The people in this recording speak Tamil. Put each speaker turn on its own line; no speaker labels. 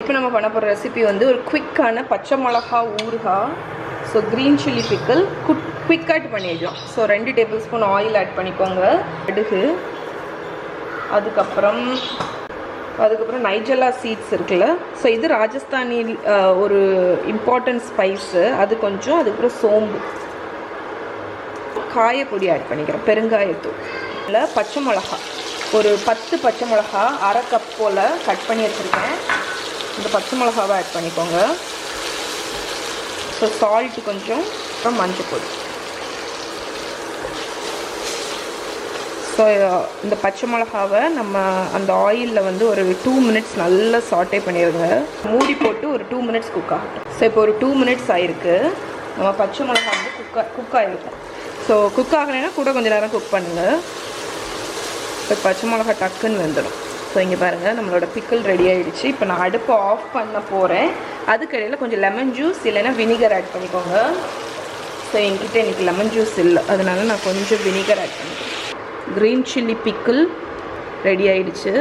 இப்போ நம்ம பண்ண போகிற ரெசிபி வந்து ஒரு குவிக்கான பச்சை மிளகா ஊறுகாய். ஸோ க்ரீன் சில்லி பிக்கிள் குவிக்காக பண்ணிடலாம். So 2 tablespoon oil add பண்ணிக்கோங்க. கடுகு, அதுக்கப்புறம் நைஜெல்லா சீட்ஸ் இருக்குல்ல. ஸோ இது ராஜஸ்தானி ஒரு இம்பார்ட்டன்ட் ஸ்பைஸு, அது கொஞ்சம். அதுக்கப்புறம் சோம்பு, காயப்பொடி ஆட் பண்ணிக்கிறேன், பெருங்காயத்தூள். இல்லை பச்சை மிளகா ஒரு 10 பச்சை மிளகா 1/2 கப் போல் கட் பண்ணி வச்சுருக்கேன். இந்த பச்சை மிளகாவை ஆட் பண்ணிக்கோங்க. ஸோ சால்ட்டு கொஞ்சம், அப்புறம் மஞ்சள் பொடி. ஸோ இந்த பச்சை மிளகாவை நம்ம அந்த ஆயிலில் வந்து ஒரு 2 மினிட்ஸ் நல்லா சாட்டே பண்ணிடுங்க. மூடி போட்டு ஒரு 2 மினிட்ஸ் குக் ஆகட்டும். ஸோ இப்போ ஒரு 2 மினிட்ஸ் ஆகிருக்கு. நம்ம பச்சை மிளகா வந்து குக் ஆகிருக்கும். ஸோ குக் ஆகலைன்னா கூட கொஞ்சம் நேரம் குக் பண்ணுங்கள். இப்போ பச்சை மிளகா டக்குன்னு வந்துடும். ஸோ இங்கே பாருங்கள், நம்மளோட பிக்கிள் ரெடி ஆகிடுச்சு. இப்போ நான் அடுப்பை ஆஃப் பண்ண போகிறேன். அதுக்கடையில் கொஞ்சம் லெமன் ஜூஸ் இல்லைன்னா வினிகர் ஆட் பண்ணிக்கோங்க. ஸோ என்கிட்ட இன்றைக்கி லெமன் ஜூஸ் இல்லை, அதனால நான் கொஞ்சம் வினிகர் ஆட் பண்ணிக்கிறேன். க்ரீன் சில்லி பிக்கிள் ரெடி ஆகிடுச்சு.